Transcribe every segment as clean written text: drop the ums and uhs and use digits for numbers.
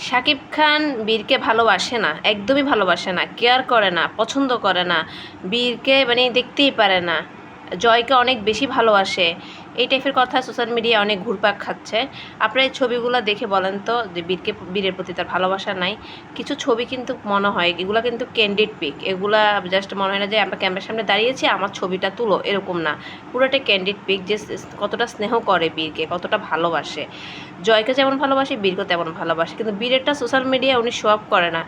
শাকিব খান বীরকে ভালোবাসে না, একদমই ভালোবাসে না, কেয়ার করে না, পছন্দ করে না, বীরকে মানে দেখতেই পারে না, জয়কে অনেক বেশি ভালোবাসে। এই টাইপের কথা সোশ্যাল মিডিয়ায় অনেক ঘুরপাক খাচ্ছে। আপনারা এই ছবিগুলো দেখে বলেন তো যে বীরের প্রতি তার ভালোবাসা নাই। কিছু ছবি কিন্তু মনে হয় এগুলো কিন্তু ক্যান্ডিড পিক, এগুলা জাস্ট মনে হয় না যে আমরা ক্যামেরার সামনে দাঁড়িয়েছি আমার ছবিটা তুলো, এরকম না। পুরোটাই ক্যান্ডিড পিক, যে কতটা স্নেহ করে বীরকে, কতটা ভালোবাসে। জয়কে যেমন ভালোবাসে বীরকে তেমন ভালোবাসে, কিন্তু বীরেরটা সোশ্যাল মিডিয়ায় উনি শো আপ করে না।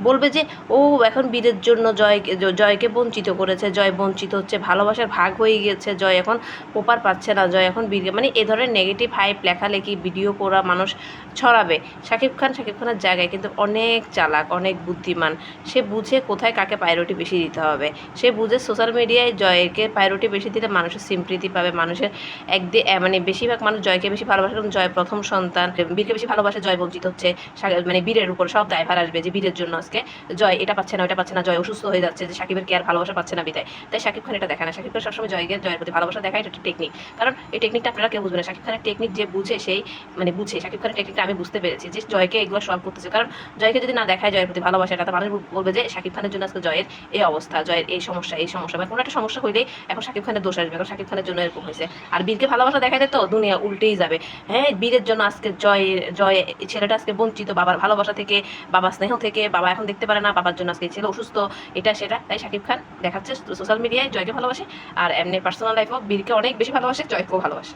বলবে যে ও এখন বীরের জন্য জয়কে বঞ্চিত করেছে, জয় বঞ্চিত হচ্ছে, ভালোবাসার ভাগ হয়ে গিয়েছে, জয় এখন প্রপার পাচ্ছে না, জয় এখন বীরকে মানে এ ধরনের নেগেটিভ হাইপ লেখালেখি ভিডিও করা মানুষ ছড়াবে। শাকিব খানের জায়গায় কিন্তু অনেক চালাক, অনেক বুদ্ধিমান। সে বুঝে কোথায় কাকে প্রায়োরিটি বেশি দিতে হবে। সে বুঝে সোশ্যাল মিডিয়ায় জয়কে প্রায়োরিটি বেশি দিলে মানুষের সিম্পৃতি পাবে, মানুষের মানে বেশিরভাগ মানুষ জয়কে বেশি ভালোবাসে, কারণ জয় প্রথম সন্তান। বীরকে বেশি ভালোবাসে, জয় বঞ্চিত হচ্ছে। মানে বীরের উপর সব দায়ভার আসবে যে বীরের জন্য আজকে জয় এটা পাচ্ছে না, ওটা পাচ্ছে না, জয় অসুস্থ হয়ে যাচ্ছে, যে সাকিবের কেয়ার ভালোবাসা পাচ্ছে না বিদায়। তাই শাকিব খান এটা দেখায় না। শাকিব খান সবসময় জয়ের প্রতি ভালোবাসা দেখায়, এটা একটা টেকনিক। কারণ এই টেকনিকটা আপনারা কেউ বুঝবে না। শাকিব খানের টেকনিক যে বুঝে সেই মানে বুঝে। শাকিব খানের টেকনিকটা আমি বুঝতে পেরেছি যে জয়কে এগুলো সব করতেছে। কারণ জয়কে যদি না দেখায় জয়ের প্রতি ভালোবাসা, এটা মানুষ বলবে যে শাকিব খানের জন্য আজকে জয়ের এই অবস্থা, জয়ের এই সমস্যা বা কোনো একটা সমস্যা হইলেই এখন শাকিব খানের দোষ আসবে, এখন শাকিব খানের জন্য এরকম হয়েছে। আর বীরকে ভালোবাসা দেখাইতে তো দুনিয়া উল্টেই যাবে। হ্যাঁ, বীরের জন্য আজকে জয় ছেলেটা আজকে বঞ্চিত বাবার ভালোবাসা থেকে, বাবার স্নেহ থেকে, বাবা এখন দেখতে পারে না, বাবার জন্য আজকে ছেলে অসুস্থ, এটা সেটা। তাই শাকিব খান দেখাচ্ছে সোশ্যাল মিডিয়ায় জয়কে ভালোবাসে, আর এমনি পার্সোনাল লাইফেও বীরকে অনেক বেশি ভালোবাসে, জয়কেও ভালোবাসে।